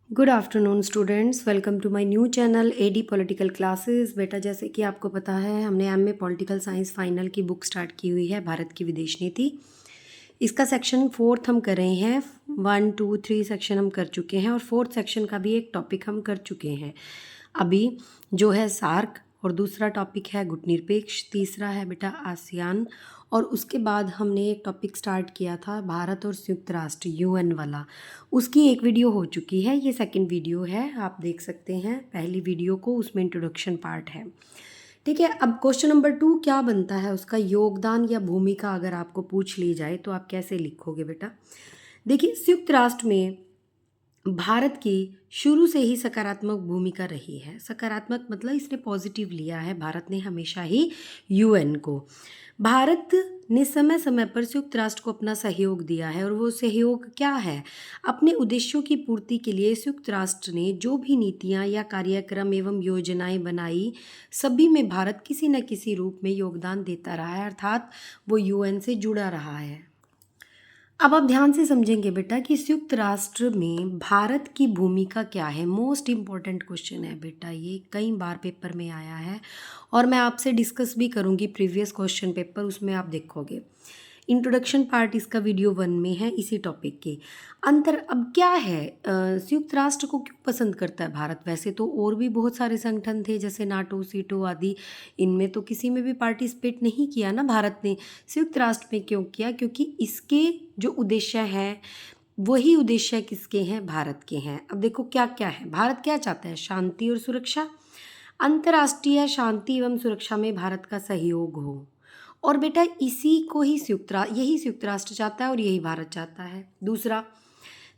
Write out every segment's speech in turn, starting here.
Good afternoon students, welcome to my new channel AD political classes. बेटा, जैसे कि आपको पता है, हमने एमए पॉलिटिकल साइंस फाइनल की बुक स्टार्ट की हुई है, भारत की विदेश नीति। इसका सेक्शन फोर्थ हम कर रहे हैं। 1, 2, 3 सेक्शन हम कर चुके हैं और फोर्थ सेक्शन का भी एक टॉपिक हम कर चुके हैं अभी, जो है सार्क। और दूसरा टॉपिक है गुटनिरपेक्ष, तीसरा है बेटा आसियान। और उसके बाद हमने एक टॉपिक स्टार्ट किया था भारत और संयुक्त राष्ट्र यूएन वाला। उसकी एक वीडियो हो चुकी है, ये सेकंड वीडियो है, आप देख सकते हैं पहली वीडियो को, उसमें इंट्रोडक्शन पार्ट है। ठीक है। अब क्वेश्चन नंबर 2 क्या बनता है, उसका योगदान या भूमिका अगर आपको पूछ ली जाए तो आप कैसे लिखोगे बेटा। देखिए, संयुक्त राष्ट्र में भारत की शुरू से ही सकारात्मक भूमिका रही है। सकारात्मक मतलब इसने पॉजिटिव लिया है भारत ने हमेशा ही यूएन को। भारत ने समय समय पर संयुक्त राष्ट्र को अपना सहयोग दिया है और वो सहयोग क्या है, अपने उद्देश्यों की पूर्ति के लिए संयुक्त राष्ट्र ने जो भी नीतियां या कार्यक्रम एवं योजनाएं बनाई, सभी में भारत किसी न किसी रूप में योगदान देता रहा है, अर्थात वो यूएन से जुड़ा रहा है। अब आप ध्यान से समझेंगे बेटा कि संयुक्त राष्ट्र में भारत की भूमिका क्या है। मोस्ट इम्पॉर्टेंट क्वेश्चन है बेटा, ये कई बार पेपर में आया है और मैं आपसे डिस्कस भी करूंगी प्रीवियस क्वेश्चन पेपर, उसमें आप देखोगे। इंट्रोडक्शन पार्ट इसका वीडियो 1 में है इसी टॉपिक के अंतर। अब क्या है, संयुक्त राष्ट्र को क्यों पसंद करता है भारत। वैसे तो और भी बहुत सारे संगठन थे जैसे नाटो, सीटो आदि, इनमें तो किसी में भी पार्टिसिपेट नहीं किया ना भारत ने। संयुक्त राष्ट्र में क्यों किया, क्योंकि इसके जो उद्देश्य हैं वही उद्देश्य किसके हैं, भारत के हैं। अब देखो क्या क्या है, भारत क्या चाहता है, शांति और सुरक्षा, अंतर्राष्ट्रीय शांति एवं सुरक्षा में भारत का सहयोग हो। और बेटा इसी को ही यही संयुक्त राष्ट्र चाहता है और यही भारत चाहता है। दूसरा,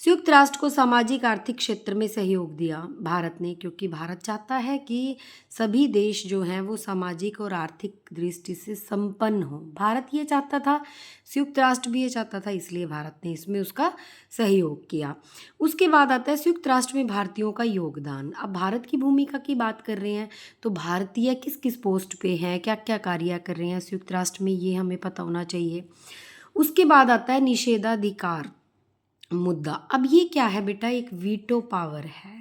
संयुक्त राष्ट्र को सामाजिक आर्थिक क्षेत्र में सहयोग दिया भारत ने, क्योंकि भारत चाहता है कि सभी देश जो हैं वो सामाजिक और आर्थिक दृष्टि से संपन्न हो। भारत ये चाहता था, संयुक्त राष्ट्र भी ये चाहता था, इसलिए भारत ने इसमें उसका सहयोग किया। उसके बाद आता है संयुक्त राष्ट्र में भारतीयों का योगदान। अब भारत की भूमिका की बात कर रहे हैं तो भारतीय किस किस पोस्ट पे हैं, क्या क्या कार्य कर रहे हैं संयुक्त राष्ट्र में, ये हमें पता होना चाहिए। उसके बाद आता है निषेधाधिकार मुद्दा। अब ये क्या है बेटा, एक वीटो पावर है।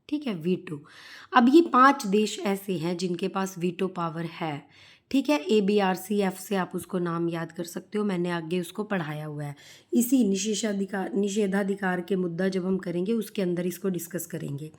ठीक है, वीटो। अब ये 5 देश ऐसे हैं जिनके पास वीटो पावर है। ठीक है, ABRCF से आप उसको नाम याद कर सकते हो, मैंने आगे उसको पढ़ाया हुआ है। इसी निषेधाधिकार के मुद्दा जब हम करेंगे उसके अंदर इसको डिस्कस करेंगे।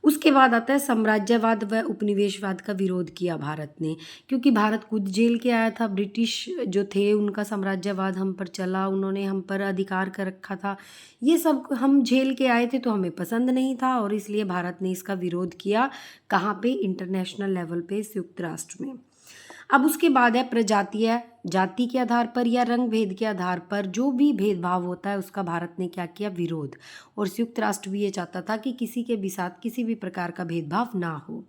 उसके बाद आता है साम्राज्यवाद व उपनिवेशवाद का विरोध किया भारत ने, क्योंकि भारत खुद जेल के आया था। ब्रिटिश जो थे उनका साम्राज्यवाद हम पर चला, उन्होंने हम पर अधिकार कर रखा था, ये सब हम झेल के आए थे तो हमें पसंद नहीं था और इसलिए भारत ने इसका विरोध किया। कहाँ पे, इंटरनेशनल लेवल पे, संयुक्त राष्ट्र में। अब उसके बाद है प्रजातीय, जाति के आधार पर या रंग भेद के आधार पर जो भी भेदभाव होता है उसका भारत ने क्या किया, विरोध। और संयुक्त राष्ट्र भी ये चाहता था कि किसी के भी साथ किसी भी प्रकार का भेदभाव ना हो।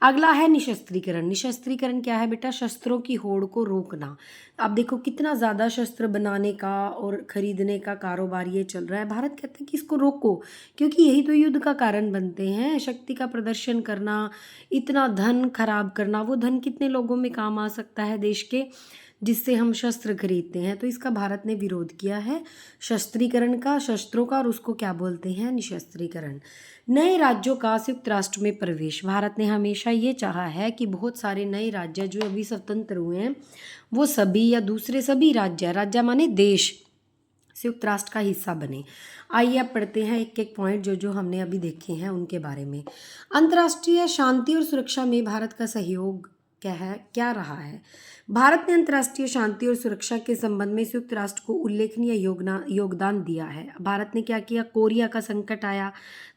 अगला है निशस्त्रीकरण। निशस्त्रीकरण क्या है बेटा, शस्त्रों की होड़ को रोकना। अब देखो कितना ज़्यादा शस्त्र बनाने का और खरीदने का कारोबार ये चल रहा है। भारत कहता है कि इसको रोको, क्योंकि यही तो युद्ध का कारण बनते हैं। शक्ति का प्रदर्शन करना, इतना धन खराब करना, वो धन कितने लोगों में काम आ सकता है देश के, जिससे हम शस्त्र खरीदते हैं। तो इसका भारत ने विरोध किया है, शस्त्रीकरण का, शस्त्रों का, और उसको क्या बोलते हैं, निशस्त्रीकरण। नए राज्यों का संयुक्त राष्ट्र में प्रवेश। भारत ने हमेशा ये चाहा है कि बहुत सारे नए राज्य जो अभी स्वतंत्र हुए हैं वो सभी या दूसरे सभी राज्य माने देश, संयुक्त राष्ट्र का हिस्सा बने। आइए अब पढ़ते हैं एक एक पॉइंट जो जो हमने अभी देखे हैं उनके बारे में। अंतर्राष्ट्रीय शांति और सुरक्षा में भारत का सहयोग क्या है, क्या रहा है। भारत ने अंतर्राष्ट्रीय शांति और सुरक्षा के संबंध में संयुक्त राष्ट्र को उल्लेखनीय योगदान दिया है। भारत ने क्या किया, कोरिया का संकट आया,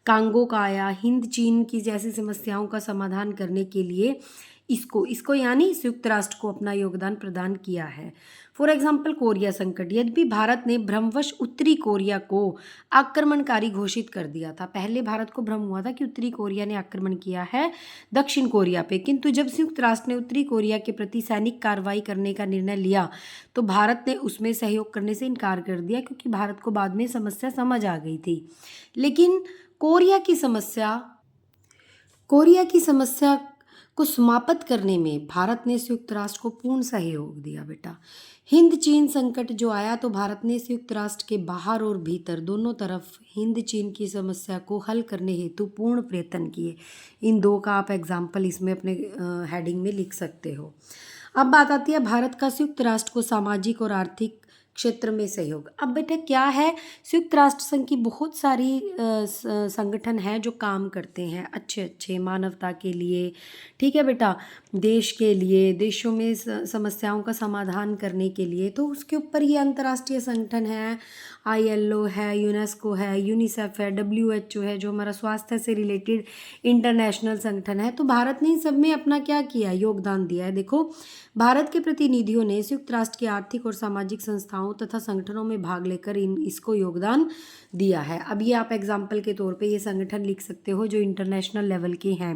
कांगो का आया, हिंद चीन की जैसी समस्याओं का समाधान करने के लिए इसको यानी संयुक्त राष्ट्र को अपना योगदान प्रदान किया है। फॉर एग्जाम्पल कोरिया संकट, यद्यपि भारत ने भ्रमवश उत्तरी कोरिया को आक्रमणकारी घोषित कर दिया था। पहले भारत को भ्रम हुआ था कि उत्तरी कोरिया ने आक्रमण किया है दक्षिण कोरिया पे, किंतु जब संयुक्त राष्ट्र ने उत्तरी कोरिया के प्रति सैनिक कार्रवाई करने का निर्णय लिया तो भारत ने उसमें सहयोग करने से इनकार कर दिया, क्योंकि भारत को बाद में समस्या समझ आ गई थी। लेकिन कोरिया की समस्या को समाप्त करने में भारत ने संयुक्त राष्ट्र को पूर्ण सहयोग दिया बेटा। हिंद चीन संकट जो आया तो भारत ने संयुक्त राष्ट्र के बाहर और भीतर दोनों तरफ हिंद चीन की समस्या को हल करने हेतु पूर्ण प्रयत्न किए। इन दो का आप एग्जाम्पल इसमें अपने हेडिंग में लिख सकते हो। अब बात आती है भारत का संयुक्त राष्ट्र को सामाजिक और आर्थिक क्षेत्र में सहयोग। अब बेटा क्या है, संयुक्त राष्ट्र संघ की बहुत सारी संगठन हैं जो काम करते हैं अच्छे अच्छे मानवता के लिए, ठीक है बेटा, देश के लिए, देशों में समस्याओं का समाधान करने के लिए। तो उसके ऊपर ये अंतर्राष्ट्रीय संगठन है, ILO है, यूनेस्को है, यूनिसेफ है, WHO है, जो हमारा स्वास्थ्य से रिलेटेड इंटरनेशनल संगठन है। तो भारत ने इन सब में अपना क्या किया, योगदान दिया है। देखो भारत के प्रतिनिधियों ने संयुक्त राष्ट्र की आर्थिक और सामाजिक संस्थाओं तथा संगठनों में भाग लेकर इसको योगदान दिया है। अब ये आप एग्जाम्पल के तौर पे ये संगठन लिख सकते हो जो इंटरनेशनल लेवल के हैं।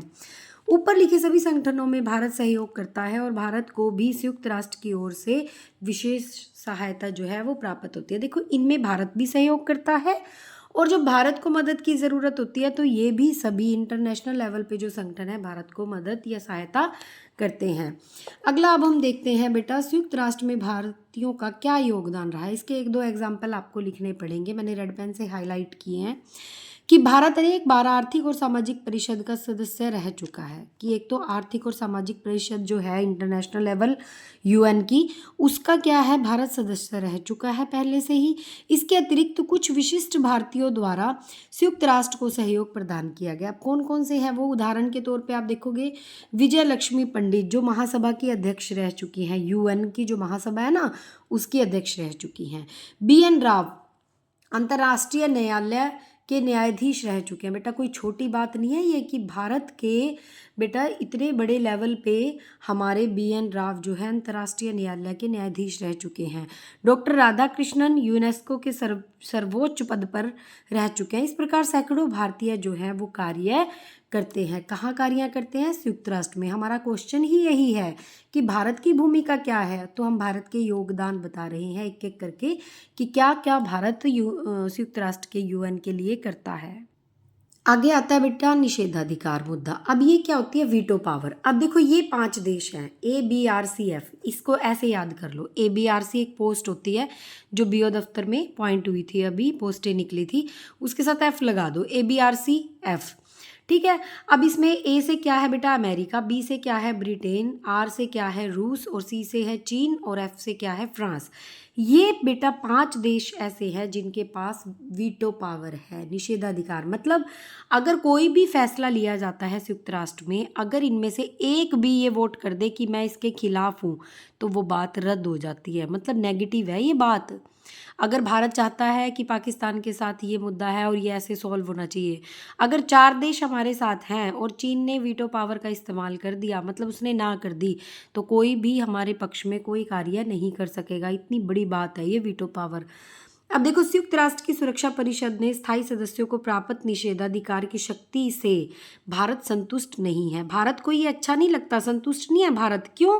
ऊपर लिखे सभी संगठनों में भारत सहयोग करता है और भारत को भी संयुक्त राष्ट्र की ओर से विशेष सहायता जो है वो प्राप्त होती है। देखो इनमें भारत भी सहयोग करता है और जो भारत को मदद की ज़रूरत होती है तो ये भी सभी इंटरनेशनल लेवल पे जो संगठन है भारत को मदद या सहायता करते हैं। अगला अब हम देखते हैं बेटा संयुक्त राष्ट्र में भारतीयों का क्या योगदान रहा है। इसके एक दो एग्जाम्पल आपको लिखने पड़ेंगे, मैंने रेड पेन से हाईलाइट किए हैं कि भारत अनेक बार आर्थिक और सामाजिक परिषद का सदस्य रह चुका है। कि एक तो आर्थिक और सामाजिक परिषद जो है इंटरनेशनल लेवल UN की, उसका क्या है, भारत सदस्य रह चुका है पहले से ही। इसके अतिरिक्त कुछ विशिष्ट भारतीयों द्वारा संयुक्त राष्ट्र को सहयोग प्रदान किया गया। कौन कौन से हैं वो, उदाहरण के तौर पे आप देखोगे विजय लक्ष्मी पंडित जो महासभा की अध्यक्ष रह चुकी हैं, UN की जो महासभा है ना उसकी अध्यक्ष रह चुकी हैं। BN राव अंतर्राष्ट्रीय न्यायालय के न्यायाधीश रह चुके हैं। बेटा कोई छोटी बात नहीं है ये कि भारत के बेटा इतने बड़े लेवल पे हमारे BN राव जो है अंतर्राष्ट्रीय न्यायालय के न्यायाधीश रह चुके हैं। डॉक्टर राधाकृष्णन यूनेस्को के सर्वोच्च पद पर रह चुके हैं। इस प्रकार सैकड़ों भारतीय जो हैं वो कार्य करते हैं। कहाँ कार्य करते हैं, संयुक्त राष्ट्र में। हमारा क्वेश्चन ही यही है कि भारत की भूमिका क्या है, तो हम भारत के योगदान बता रहे हैं एक एक करके कि क्या क्या भारत संयुक्त राष्ट्र के UN के लिए करता है। आगे आता है बेटा निषेधाधिकार मुद्दा। अब ये क्या होती है, वीटो पावर। अब देखो ये 5 देश हैं ABRCF, इसको ऐसे याद कर लो। ABRC एक पोस्ट होती है जो BO दफ्तर में पॉइंट हुई थी, अभी पोस्टें निकली थी, उसके साथ F लगा दो, ABRCF, ठीक है। अब इसमें A से क्या है बेटा, अमेरिका, B से क्या है, ब्रिटेन, R से क्या है, रूस, और C से है चीन, और F से क्या है, फ्रांस। ये बेटा 5 देश ऐसे हैं जिनके पास वीटो पावर है, निषेधाधिकार। मतलब अगर कोई भी फैसला लिया जाता है संयुक्त राष्ट्र में, अगर इनमें से एक भी ये वोट कर दे कि मैं इसके खिलाफ हूँ तो वो बात रद्द हो जाती है। मतलब नेगेटिव है ये बात। अगर भारत चाहता है कि पाकिस्तान के साथ ये मुद्दा है और ये ऐसे सॉल्व होना चाहिए, अगर 4 देश हमारे साथ हैं और चीन ने वीटो पावर का इस्तेमाल कर दिया, मतलब उसने ना कर दी, तो कोई भी हमारे पक्ष में कोई कार्य नहीं कर सकेगा। इतनी बड़ी बात है ये वीटो पावर। अब देखो संयुक्त राष्ट्र की सुरक्षा परिषद ने स्थायी सदस्यों को प्राप्त निषेधाधिकार की शक्ति से भारत संतुष्ट नहीं है। भारत को ये अच्छा नहीं लगता, संतुष्ट नहीं है भारत। क्यों?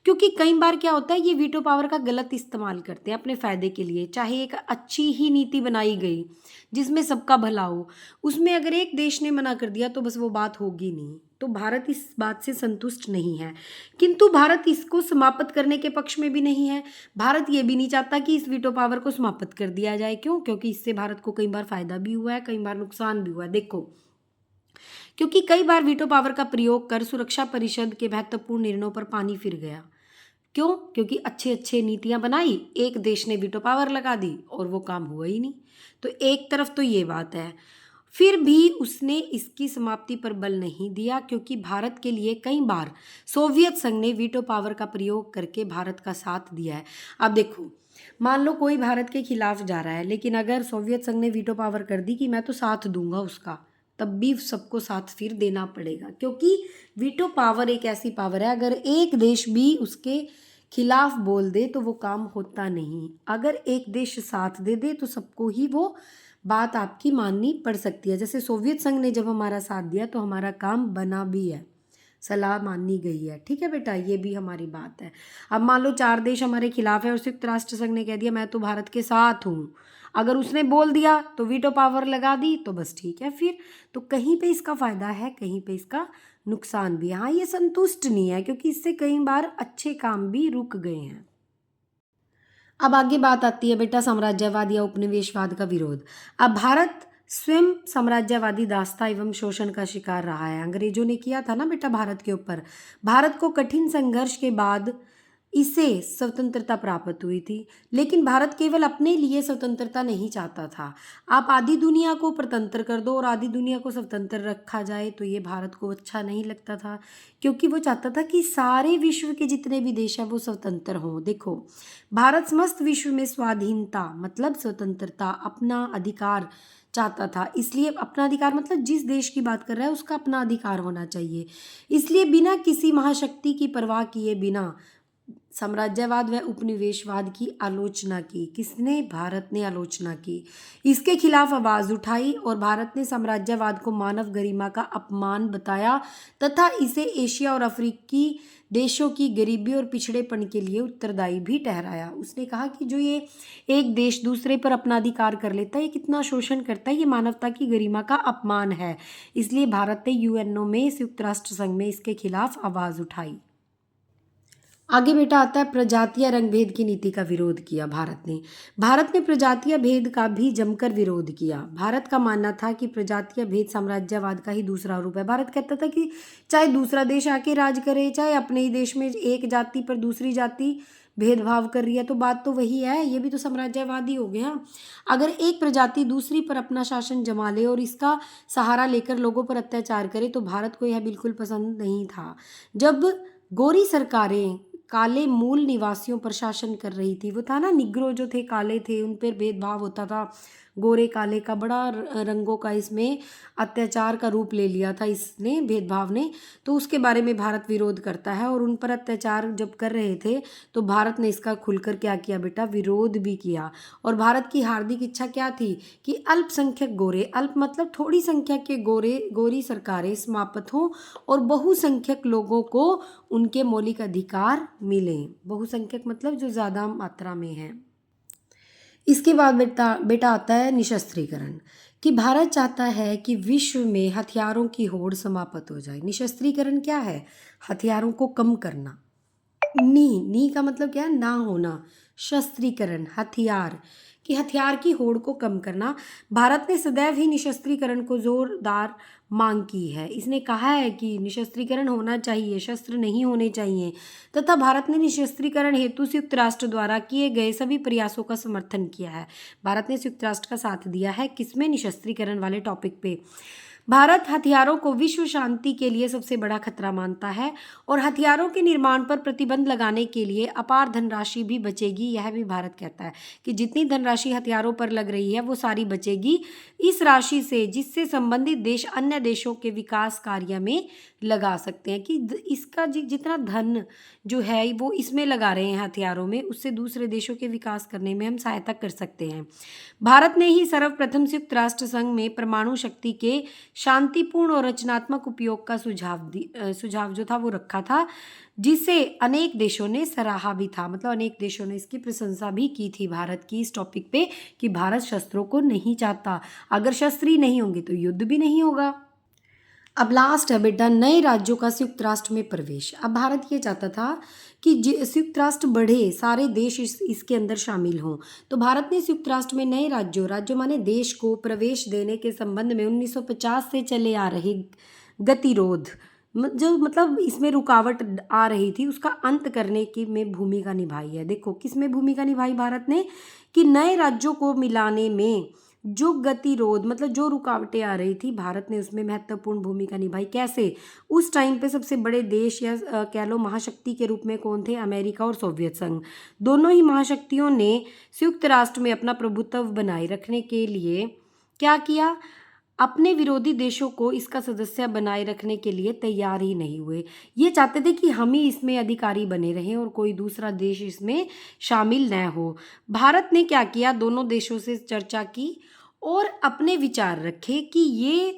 क्योंकि कई बार क्या होता है, ये वीटो पावर का गलत इस्तेमाल करते हैं अपने फायदे के लिए। चाहे एक अच्छी ही नीति बनाई गई जिसमें सबका भला हो, उसमें अगर एक देश ने मना कर दिया तो बस वो बात होगी नहीं। तो भारत इस बात से संतुष्ट नहीं है, किंतु भारत इसको समाप्त करने के पक्ष में भी नहीं है। भारत ये भी नहीं चाहता कि इस वीटो पावर को समाप्त कर दिया जाए। क्यों? क्योंकि इससे भारत को कई बार फायदा भी हुआ है, कई बार नुकसान भी हुआ है। देखो क्योंकि कई बार वीटो पावर का प्रयोग कर सुरक्षा परिषद के महत्वपूर्ण निर्णयों पर पानी फिर गया। क्यों? क्योंकि अच्छे अच्छे नीतियां बनाई, एक देश ने वीटो पावर लगा दी और वो काम हुआ ही नहीं। तो एक तरफ तो ये बात है, फिर भी उसने इसकी समाप्ति पर बल नहीं दिया, क्योंकि भारत के लिए कई बार सोवियत संघ ने वीटो पावर का प्रयोग करके भारत का साथ दिया है। अब देखो मान लो कोई भारत के खिलाफ जा रहा है, लेकिन अगर सोवियत संघ ने वीटो पावर कर दी कि मैं तो साथ दूंगा उसका, तब भी सबको साथ फिर देना पड़ेगा, क्योंकि वीटो पावर एक ऐसी पावर है, अगर एक देश भी उसके खिलाफ बोल दे तो वो काम होता नहीं। अगर एक देश साथ दे दे तो सबको ही वो बात आपकी माननी पड़ सकती है। जैसे सोवियत संघ ने जब हमारा साथ दिया तो हमारा काम बना भी है, सलाह मानी गई है। ठीक है बेटा, ये भी हमारी बात है। अब मान लो 4 देश हमारे खिलाफ है और संयुक्त राष्ट्र संघ ने कह दिया मैं तो भारत के साथ हूँ, अगर उसने बोल दिया तो वीटो पावर लगा दी तो बस ठीक है फिर। तो कहीं पे इसका फ़ायदा है, कहीं पे इसका नुकसान भी। हाँ, ये संतुष्ट नहीं है क्योंकि इससे कई बार अच्छे काम भी रुक गए हैं। अब आगे बात आती है बेटा साम्राज्यवाद या उपनिवेशवाद का विरोध। अब भारत स्वयं साम्राज्यवादी दासता एवं शोषण का शिकार रहा है। अंग्रेजों ने किया था ना बेटा भारत के ऊपर। भारत को कठिन संघर्ष के बाद इसे स्वतंत्रता प्राप्त हुई थी, लेकिन भारत केवल अपने लिए स्वतंत्रता नहीं चाहता था। आप आधी दुनिया को प्रतंत्र कर दो और आधी दुनिया को स्वतंत्र रखा जाए तो ये भारत को अच्छा नहीं लगता था, क्योंकि वो चाहता था कि सारे विश्व के जितने भी देश हैं वो स्वतंत्र हों। देखो, भारत समस्त विश्व में स्वाधीनता मतलब स्वतंत्रता, अपना अधिकार चाहता था। इसलिए अपना अधिकार मतलब जिस देश की बात कर रहा है उसका अपना अधिकार होना चाहिए। इसलिए बिना किसी महाशक्ति की परवाह किए बिना साम्राज्यवाद व उपनिवेशवाद की आलोचना की। किसने? भारत ने आलोचना की, इसके खिलाफ आवाज उठाई और भारत ने साम्राज्यवाद को मानव गरिमा का अपमान बताया तथा इसे एशिया और अफ्रीकी देशों की गरीबी और पिछड़ेपन के लिए उत्तरदायी भी ठहराया। उसने कहा कि जो ये एक देश दूसरे पर अपना अधिकार कर लेता है, ये कितना शोषण करता है, ये मानवता की गरिमा का अपमान है। इसलिए भारत ने यूएनओ में, संयुक्त राष्ट्र संघ में इसके खिलाफ आवाज उठाई। आगे बेटा आता है प्रजातीय रंगभेद की नीति का विरोध किया भारत ने प्रजातीय भेद का भी जमकर विरोध किया। भारत का मानना था कि प्रजातीय भेद साम्राज्यवाद का ही दूसरा रूप है। भारत कहता था कि चाहे दूसरा देश आके राज करे, चाहे अपने ही देश में एक जाति पर दूसरी जाति भेदभाव कर रही है, तो बात तो वही है, ये भी तो साम्राज्यवाद ही हो गया। अगर एक प्रजाति दूसरी पर अपना शासन जमा ले और इसका सहारा लेकर लोगों पर अत्याचार करे तो भारत को यह बिल्कुल पसंद नहीं था। जब गोरी सरकारें काले मूल निवासियों पर शासन कर रही थी, वो था ना निग्रो जो थे, काले थे, उन पर भेदभाव होता था, गोरे काले का बड़ा रंगों का इसमें अत्याचार का रूप ले लिया था इसने, भेदभाव ने। तो उसके बारे में भारत विरोध करता है और उन पर अत्याचार जब कर रहे थे तो भारत ने इसका खुलकर क्या किया बेटा? विरोध भी किया। और भारत की हार्दिक इच्छा क्या थी कि अल्पसंख्यक गोरे, अल्प मतलब थोड़ी संख्या के गोरी सरकारें समाप्त हों और बहुसंख्यक लोगों को उनके मौलिक अधिकार मिलें। बहुसंख्यक मतलब जो ज़्यादा मात्रा में है। इसके बाद बेटा आता है निशस्त्रीकरण, कि भारत चाहता है कि विश्व में हथियारों की होड़ समाप्त हो जाए। निशस्त्रीकरण क्या है? हथियारों को कम करना। नी का मतलब क्या है? ना होना। शस्त्रीकरण हथियार, कि हथियार की होड़ को कम करना। भारत ने सदैव ही निशस्त्रीकरण को जोरदार मांग की है। इसने कहा है कि निशस्त्रीकरण होना चाहिए, शस्त्र नहीं होने चाहिए, तथा भारत ने निशस्त्रीकरण हेतु संयुक्त राष्ट्र द्वारा किए गए सभी प्रयासों का समर्थन किया है। भारत ने संयुक्त राष्ट्र का साथ दिया है किसमें? निशस्त्रीकरण वाले टॉपिक पे। भारत हथियारों को विश्व शांति के लिए सबसे बड़ा खतरा मानता है और हथियारों के निर्माण पर प्रतिबंध लगाने के लिए अपार धनराशि भी बचेगी। यह भी भारत कहता है कि जितनी धनराशि हथियारों पर लग रही है वो सारी बचेगी इस राशि से, जिससे संबंधित देश अन्य देशों के विकास कार्य में लगा सकते हैं। कि इसका जितना धन जो है वो इसमें लगा रहे हैं हथियारों में, उससे दूसरे देशों के विकास करने में हम सहायता कर सकते हैं। भारत ने ही सर्वप्रथम संयुक्त राष्ट्र संघ में परमाणु शक्ति के शांतिपूर्ण और रचनात्मक उपयोग का सुझाव जो था वो रखा था, जिसे अनेक देशों ने सराहा भी था। मतलब अनेक देशों ने इसकी प्रशंसा भी की थी भारत की इस टॉपिक पे कि भारत शस्त्रों को नहीं चाहता। अगर शस्त्र ही नहीं होंगे तो युद्ध भी नहीं होगा। अब लास्ट है बेटा नए राज्यों का संयुक्त राष्ट्र में प्रवेश। अब भारत ये चाहता था कि संयुक्त राष्ट्र बढ़े, सारे देश इसके अंदर शामिल हों। तो भारत ने संयुक्त राष्ट्र में नए राज्यों माने देश को प्रवेश देने के संबंध में 1950 से चले आ रहे गतिरोध, जो मतलब इसमें रुकावट आ रही थी, उसका अंत करने की में भूमिका निभाई है। देखो किस में भूमिका निभाई भारत ने? कि नए राज्यों को मिलाने में जो गतिरोध मतलब जो रुकावटें आ रही थी, भारत ने उसमें महत्वपूर्ण भूमिका निभाई। कैसे? उस टाइम पे सबसे बड़े देश या कह लो महाशक्ति के रूप में कौन थे? अमेरिका और सोवियत संघ। दोनों ही महाशक्तियों ने संयुक्त राष्ट्र में अपना प्रभुत्व बनाए रखने के लिए क्या किया? अपने विरोधी देशों को इसका सदस्य बनाए रखने के लिए तैयार ही नहीं हुए। ये चाहते थे कि हम ही इसमें अधिकारी बने रहें और कोई दूसरा देश इसमें शामिल न हो। भारत ने क्या किया? दोनों देशों से चर्चा की और अपने विचार रखे कि ये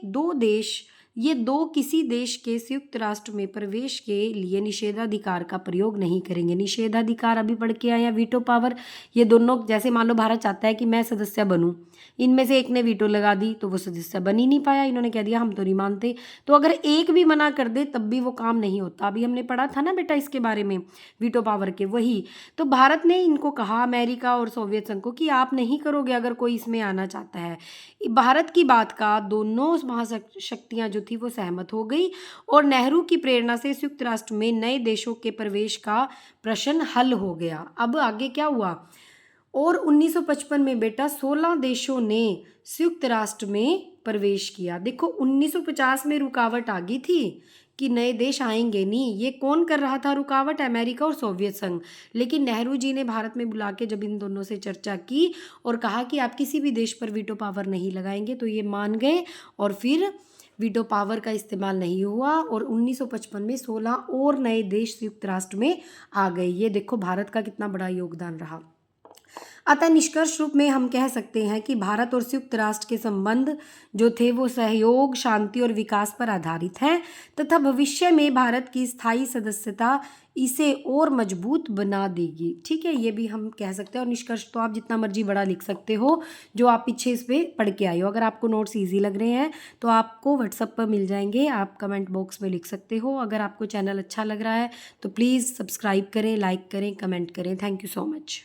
दो किसी देश के संयुक्त राष्ट्र में प्रवेश के लिए निषेधाधिकार का प्रयोग नहीं करेंगे। निषेधाधिकार अभी पढ़ के आया, वीटो पावर। ये दोनों, जैसे मान लो भारत चाहता है कि मैं सदस्य बनूं, इनमें से एक ने वीटो लगा दी तो वो सदस्य बन ही नहीं पाया, इन्होंने कह दिया हम तो नहीं मानते। तो अगर एक भी मना कर दे तब भी वो काम नहीं होता। अभी हमने पढ़ा था ना बेटा इसके बारे में, वीटो पावर के, वही। तो भारत ने इनको कहा, अमेरिका और सोवियत संघ को, कि आप नहीं करोगे अगर कोई इसमें आना चाहता है। भारत की बात का दोनों महाशक्तियां जो थी वो सहमत हो गई और नेहरू की प्रेरणा से संयुक्त राष्ट्र में नए देशों के प्रवेश का प्रश्न हल हो गया। अब आगे क्या हुआ, और 1955 में बेटा 16 देशों ने संयुक्त राष्ट्र में प्रवेश किया। देखो 1950 में रुकावट आ गई थी कि नए देश आएंगे नहीं, ये कौन कर रहा था रुकावट, अमेरिका और सोवियत संघ। लेकिन नेहरू जी ने भारत में बुला के जब इन दोनों से चर्चा की और कहा कि आप किसी भी देश पर वीटो पावर नहीं लगाएंगे, तो ये मान गए और फिर वीटो पावर का इस्तेमाल नहीं हुआ और 1955 में 16 और नए देश संयुक्त राष्ट्र में आ गए। ये देखो भारत का कितना बड़ा योगदान रहा। अतः निष्कर्ष रूप में हम कह सकते हैं कि भारत और संयुक्त राष्ट्र के संबंध जो थे वो सहयोग, शांति और विकास पर आधारित हैं तथा भविष्य में भारत की स्थायी सदस्यता इसे और मजबूत बना देगी। ठीक है, ये भी हम कह सकते हैं। और निष्कर्ष तो आप जितना मर्जी बड़ा लिख सकते हो, जो आप पीछे इस पर पढ़ के आए हो। अगर आपको नोट्स ईजी लग रहे हैं तो आपको व्हाट्सएप पर मिल जाएंगे, आप कमेंट बॉक्स में लिख सकते हो। अगर आपको चैनल अच्छा लग रहा है तो प्लीज़ सब्सक्राइब करें, लाइक करें, कमेंट करें। Thank you so much.